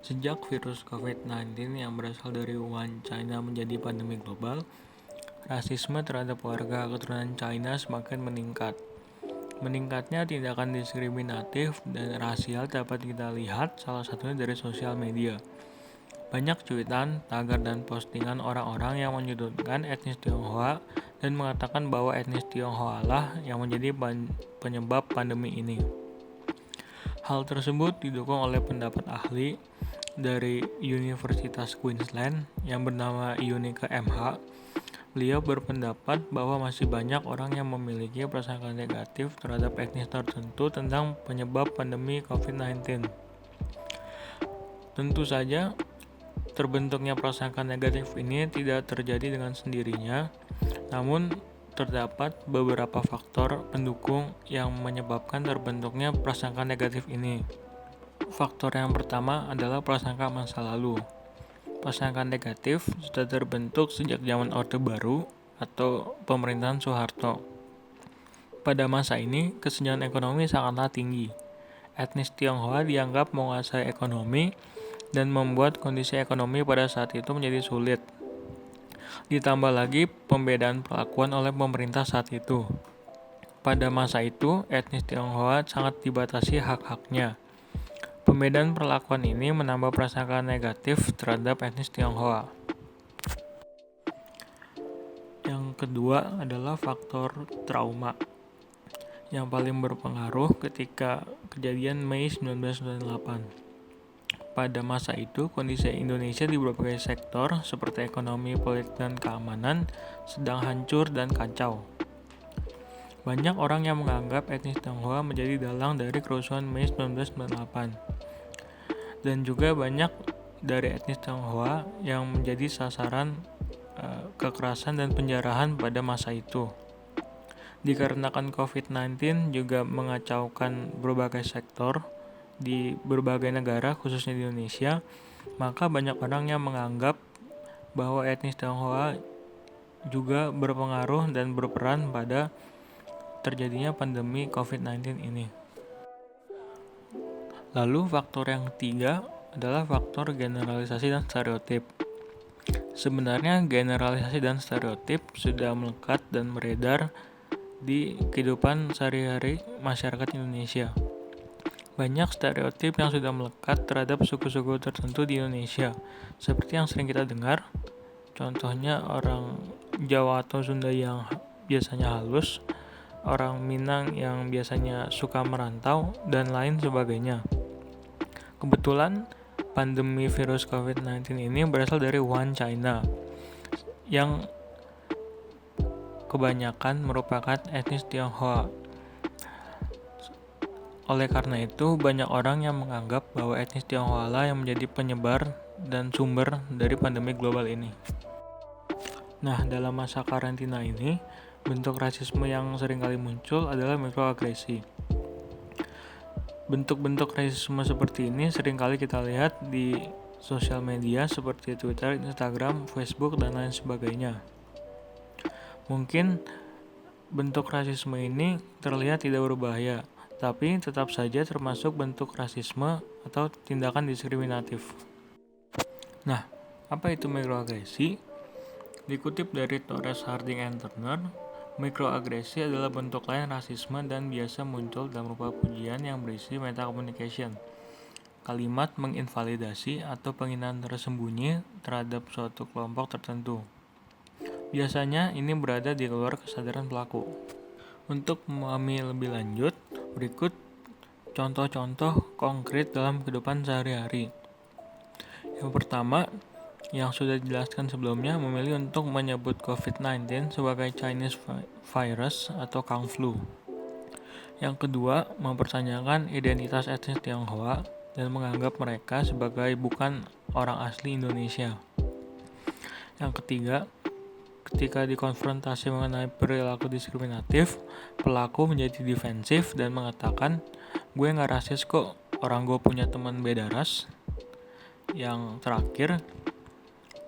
Sejak virus COVID-19 yang berasal dari Wuhan, China menjadi pandemi global, rasisme terhadap warga keturunan China semakin meningkat. Meningkatnya tindakan diskriminatif dan rasial dapat kita lihat salah satunya dari sosial media. Banyak cuitan, tagar, dan postingan orang-orang yang menyudutkan etnis Tionghoa dan mengatakan bahwa etnis Tionghoa lah yang menjadi penyebab pandemi ini. Hal tersebut didukung oleh pendapat ahli dari Universitas Queensland yang bernama Yunike MH. Beliau berpendapat bahwa masih banyak orang yang memiliki prasangka negatif terhadap etnis tertentu tentang penyebab pandemi COVID-19. Tentu saja, terbentuknya prasangka negatif ini tidak terjadi dengan sendirinya, namun terdapat beberapa faktor pendukung yang menyebabkan terbentuknya prasangka negatif ini. Faktor yang pertama adalah prasangka masa lalu. Prasangka negatif sudah terbentuk sejak zaman Orde Baru atau pemerintahan Soeharto. Pada masa ini, kesenjangan ekonomi sangatlah tinggi. Etnis Tionghoa dianggap menguasai ekonomi dan membuat kondisi ekonomi pada saat itu menjadi sulit. Ditambah lagi pembedaan perlakuan oleh pemerintah saat itu. Pada masa itu, etnis Tionghoa sangat dibatasi hak-haknya. Pembedaan perlakuan ini menambah prasangka negatif terhadap etnis Tionghoa. Yang kedua adalah faktor trauma yang paling berpengaruh ketika kejadian Mei 1998. Pada masa itu, kondisi Indonesia di berbagai sektor seperti ekonomi, politik, dan keamanan sedang hancur dan kacau. Banyak orang yang menganggap etnis Tionghoa menjadi dalang dari kerusuhan Mei 1998. Dan juga banyak dari etnis Tionghoa yang menjadi sasaran kekerasan dan penjarahan pada masa itu. Dikarenakan COVID-19 juga mengacaukan berbagai sektor di berbagai negara, khususnya di Indonesia, maka banyak orang yang menganggap bahwa etnis Tionghoa juga berpengaruh dan berperan pada terjadinya pandemi COVID-19 ini. Lalu faktor yang ketiga adalah faktor generalisasi dan stereotip. Sebenarnya generalisasi dan stereotip sudah melekat dan beredar di kehidupan sehari-hari masyarakat Indonesia. Banyak stereotip yang sudah melekat terhadap suku-suku tertentu di Indonesia, seperti yang sering kita dengar, contohnya orang Jawa atau Sunda yang biasanya halus, orang Minang yang biasanya suka merantau, dan lain sebagainya. Kebetulan pandemi virus COVID-19 ini berasal dari Wuhan, China, yang kebanyakan merupakan etnis Tionghoa. Oleh karena itu, banyak orang yang menganggap bahwa etnis Tionghoa lah yang menjadi penyebar dan sumber dari pandemi global ini. Nah, dalam masa karantina ini, bentuk rasisme yang seringkali muncul adalah mikroagresi. Bentuk-bentuk rasisme seperti ini seringkali kita lihat di sosial media seperti Twitter, Instagram, Facebook, dan lain sebagainya. Mungkin bentuk rasisme ini terlihat tidak berbahaya, tapi tetap saja termasuk bentuk rasisme atau tindakan diskriminatif. Nah, apa itu mikroagresi? Dikutip dari Torres Harding and Turner, mikroagresi adalah bentuk lain rasisme dan biasa muncul dalam rupa pujian yang berisi metacommunication, kalimat menginvalidasi atau penghinaan tersembunyi terhadap suatu kelompok tertentu. Biasanya ini berada di luar kesadaran pelaku. Untuk memahami lebih lanjut, berikut contoh-contoh konkret dalam kehidupan sehari-hari. Yang pertama, yang sudah dijelaskan sebelumnya, memilih untuk menyebut COVID-19 sebagai Chinese virus atau Kung Flu. Yang kedua, mempertanyakan identitas etnis Tionghoa dan menganggap mereka sebagai bukan orang asli Indonesia. Yang ketiga, ketika dikonfrontasi mengenai perilaku diskriminatif, pelaku menjadi defensif dan mengatakan, gue gak rasis kok, orang gue punya teman beda ras. Yang terakhir,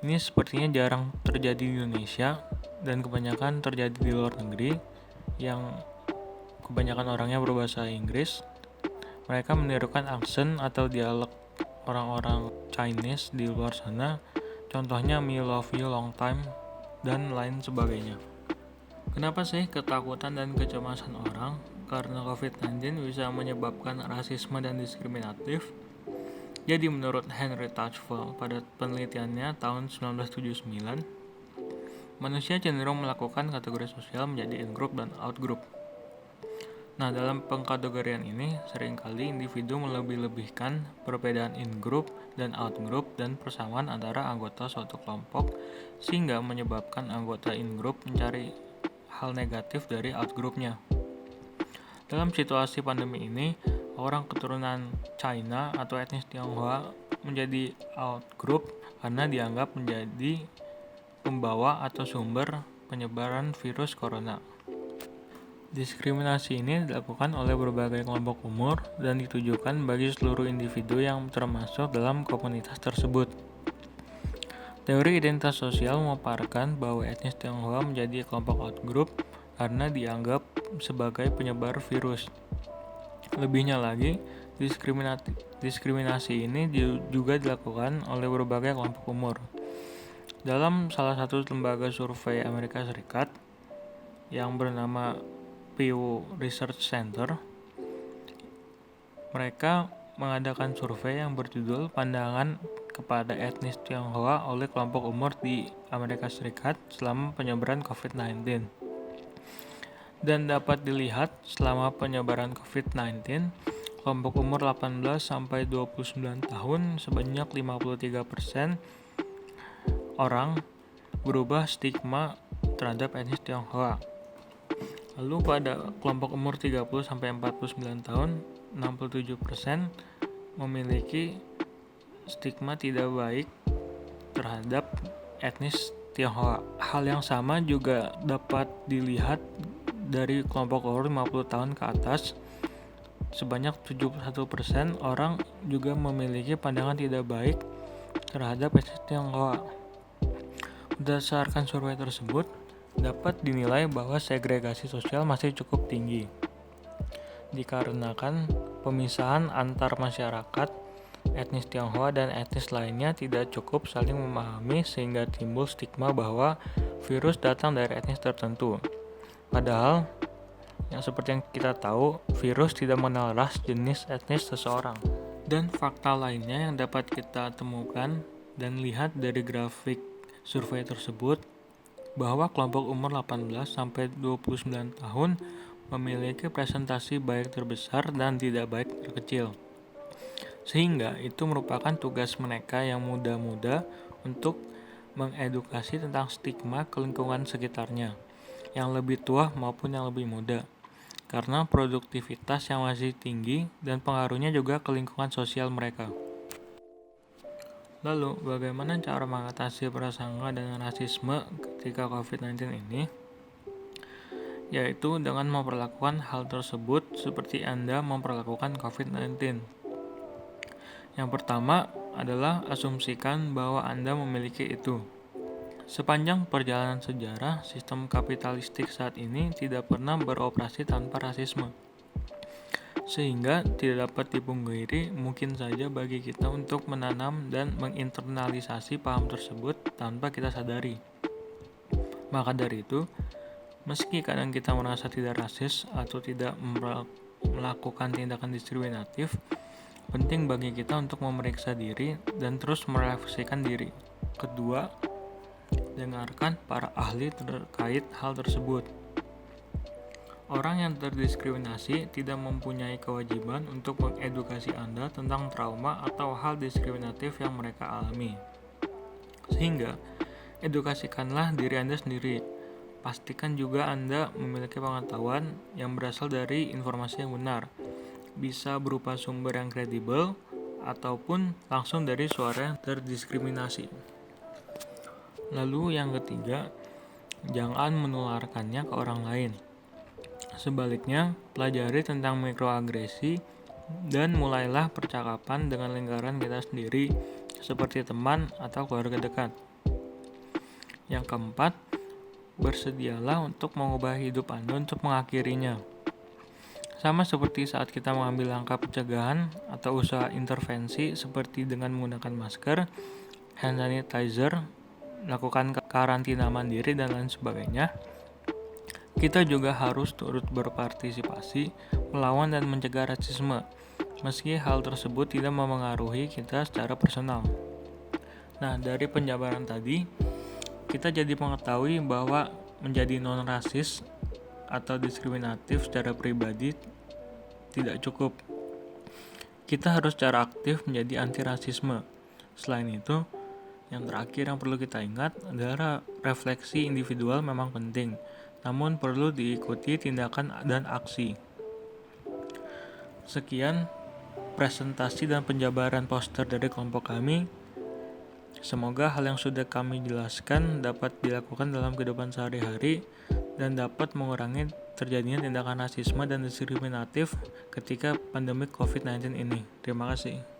ini sepertinya jarang terjadi di Indonesia dan kebanyakan terjadi di luar negeri yang kebanyakan orangnya berbahasa Inggris. Mereka menirukan aksen atau dialek orang-orang Chinese di luar sana, contohnya me love you long time dan lain sebagainya. Kenapa sih ketakutan dan kecemasan orang karena COVID-19 bisa menyebabkan rasisme dan diskriminatif? Jadi menurut Henry Touchful pada penelitiannya tahun 1979, manusia cenderung melakukan kategori sosial menjadi in-group dan out-group. Nah, dalam pengkategorian ini, seringkali individu melebih-lebihkan perbedaan in-group dan out-group dan persamaan antara anggota suatu kelompok, sehingga menyebabkan anggota in-group mencari hal negatif dari out-groupnya. Dalam situasi pandemi ini, orang keturunan China atau etnis Tionghoa menjadi out-group karena dianggap menjadi pembawa atau sumber penyebaran virus corona. Diskriminasi ini dilakukan oleh berbagai kelompok umur dan ditujukan bagi seluruh individu yang termasuk dalam komunitas tersebut. Teori identitas sosial memaparkan bahwa etnis Tionghoa menjadi kelompok outgroup karena dianggap sebagai penyebar virus. Lebihnya lagi, diskriminasi ini juga dilakukan oleh berbagai kelompok umur. Dalam salah satu lembaga survei Amerika Serikat yang bernama Pew Research Center, mereka mengadakan survei yang berjudul Pandangan kepada Etnis Tionghoa oleh kelompok umur di Amerika Serikat selama penyebaran COVID-19. Dan dapat dilihat selama penyebaran COVID-19, kelompok umur 18-29 tahun sebanyak 53% orang berubah stigma terhadap etnis Tionghoa. Lalu pada kelompok umur 30-49 tahun, 67% memiliki stigma tidak baik terhadap etnis Tionghoa. Hal yang sama juga dapat dilihat dari kelompok umur 50 tahun ke atas. Sebanyak 71% orang juga memiliki pandangan tidak baik terhadap etnis Tionghoa. Berdasarkan survei tersebut, dapat dinilai bahwa segregasi sosial masih cukup tinggi, dikarenakan pemisahan antar masyarakat etnis Tionghoa dan etnis lainnya tidak cukup saling memahami sehingga timbul stigma bahwa virus datang dari etnis tertentu. Padahal, yang seperti yang kita tahu, virus tidak mengenal ras, jenis, etnis seseorang. Dan fakta lainnya yang dapat kita temukan dan lihat dari grafik survei tersebut, bahwa kelompok umur 18-29 tahun memiliki presentasi baik terbesar dan tidak baik terkecil. Sehingga itu merupakan tugas mereka yang muda-muda untuk mengedukasi tentang stigma ke lingkungan sekitarnya, yang lebih tua maupun yang lebih muda, karena produktivitas yang masih tinggi dan pengaruhnya juga ke lingkungan sosial mereka. Lalu, bagaimana cara mengatasi prasangka dan rasisme ketika COVID-19 ini? Yaitu dengan memperlakukan hal tersebut seperti Anda memperlakukan COVID-19. Yang pertama adalah asumsikan bahwa Anda memiliki itu. Sepanjang perjalanan sejarah, sistem kapitalistik saat ini tidak pernah beroperasi tanpa rasisme. Sehingga tidak dapat dipungkiri mungkin saja bagi kita untuk menanam dan menginternalisasi paham tersebut tanpa kita sadari. Maka dari itu, meski kadang kita merasa tidak rasis atau tidak melakukan tindakan diskriminatif, penting bagi kita untuk memeriksa diri dan terus merefleksikan diri. Kedua, dengarkan para ahli terkait hal tersebut. Orang yang terdiskriminasi tidak mempunyai kewajiban untuk mengedukasi Anda tentang trauma atau hal diskriminatif yang mereka alami. Sehingga, edukasikanlah diri Anda sendiri. Pastikan juga Anda memiliki pengetahuan yang berasal dari informasi yang benar. Bisa berupa sumber yang kredibel ataupun langsung dari suara yang terdiskriminasi. Lalu yang ketiga, jangan menularkannya ke orang lain. Sebaliknya, pelajari tentang mikroagresi dan mulailah percakapan dengan lingkaran kita sendiri seperti teman atau keluarga dekat. Yang keempat, bersedialah untuk mengubah hidup Anda untuk mengakhirinya. Sama seperti saat kita mengambil langkah pencegahan atau usaha intervensi seperti dengan menggunakan masker, hand sanitizer, melakukan karantina mandiri, dan lain sebagainya, kita juga harus turut berpartisipasi melawan dan mencegah rasisme, meski hal tersebut tidak memengaruhi kita secara personal. Nah, dari penjabaran tadi, kita jadi mengetahui bahwa menjadi non-rasis atau diskriminatif secara pribadi tidak cukup. Kita harus secara aktif menjadi anti-rasisme. Selain itu, yang terakhir yang perlu kita ingat adalah refleksi individual memang penting, namun perlu diikuti tindakan dan aksi. Sekian presentasi dan penjabaran poster dari kelompok kami. Semoga hal yang sudah kami jelaskan dapat dilakukan dalam kehidupan sehari-hari dan dapat mengurangi terjadinya tindakan rasisme dan diskriminatif ketika pandemi COVID-19 ini. Terima kasih.